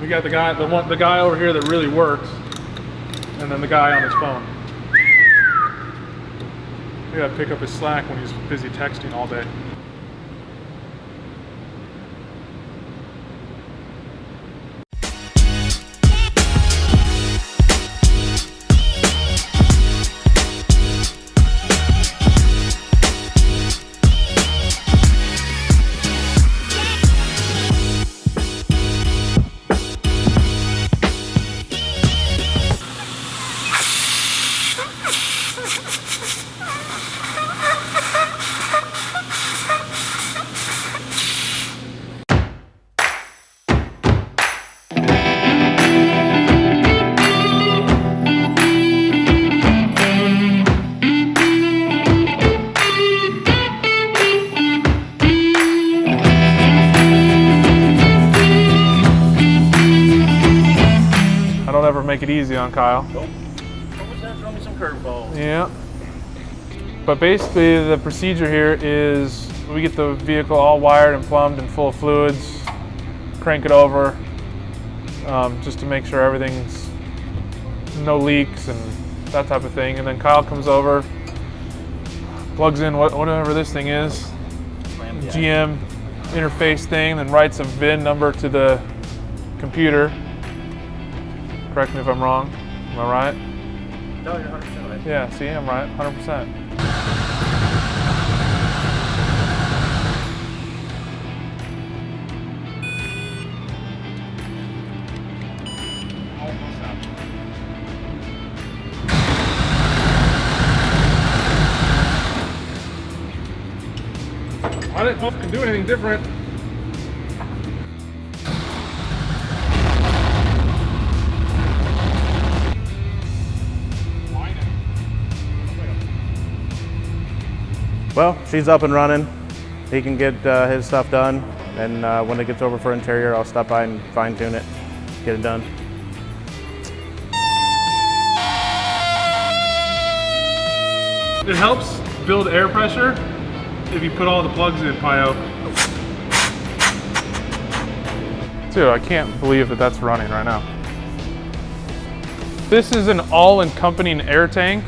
We got the guy over here that really works, and then the guy on his phone. We gotta pick up his slack when he's busy texting all day. Make it easy on Kyle. Nope. Always have to throw me some curveballs. Yeah. But basically the procedure here is we get the vehicle all wired and plumbed and full of fluids, crank it over, just to make sure everything's no leaks and that type of thing. And then Kyle comes over, plugs in whatever this thing is, GM interface thing, then writes a VIN number to the computer. Correct me if I'm wrong. Am I right? No, you're 100% right. Yeah, see, I'm right, 100%. I didn't know if I could do anything different. Well, she's up and running. He can get his stuff done, and when it gets over for interior, I'll stop by and fine tune it, get it done. It helps build air pressure if you put all the plugs in, Pio. Dude, I can't believe that that's running right now. This is an all-encompassing air tank.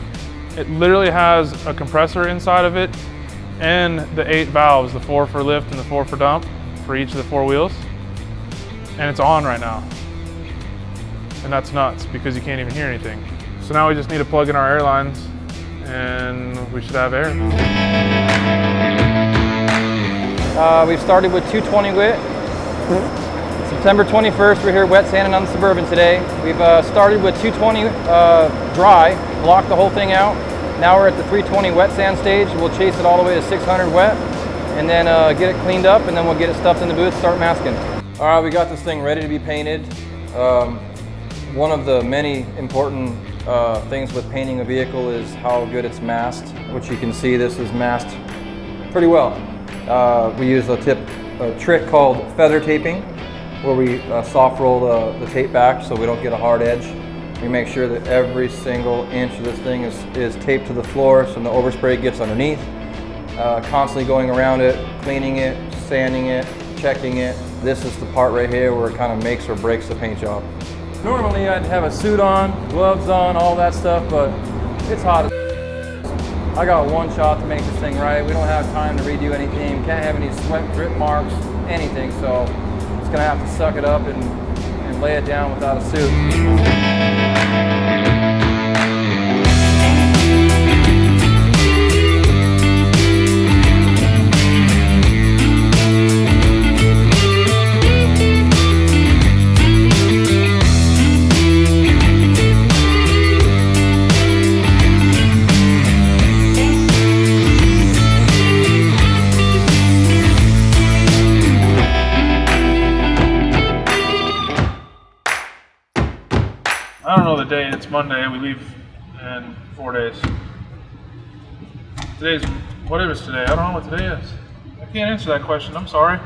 It literally has a compressor inside of it and the 8 valves, the 4 for lift and the 4 for dump for each of the 4 wheels. And it's on right now. And that's nuts because you can't even hear anything. So now we just need to plug in our air lines and we should have air. We've started with 220 wet. September 21st, we're here wet sanding on the Suburban today. We've started with 220 dry, blocked the whole thing out. Now we're at the 320 wet sand stage. We'll chase it all the way to 600 wet and then get it cleaned up, and then we'll get it stuffed in the booth, start masking. All right, we got this thing ready to be painted. One of the many important things with painting a vehicle is how good it's masked, which you can see this is masked pretty well. We use a trick called feather taping, where we soft roll the tape back so we don't get a hard edge. We make sure that every single inch of this thing is taped to the floor so no overspray gets underneath. Constantly going around it, cleaning it, sanding it, checking it. This is the part right here where it kind of makes or breaks the paint job. Normally I'd have a suit on, gloves on, all that stuff, but it's hot. I got one shot to make this thing right. We don't have time to redo anything. Can't have any sweat drip marks, anything, so it's gonna have to suck it up and lay it down without a suit. I don't know the day, it's Monday, we leave in 4 days. What is today? I don't know what today is. I can't answer that question, I'm sorry.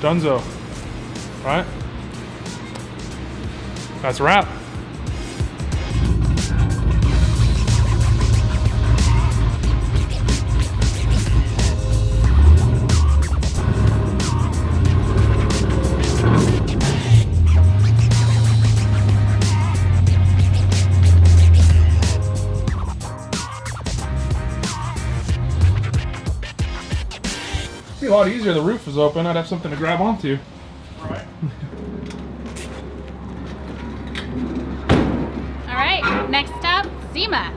Dunzo. Right? That's a wrap. It'd be a lot easier if the roof was open. I'd have something to grab onto. Right. All right, next up, SEMA.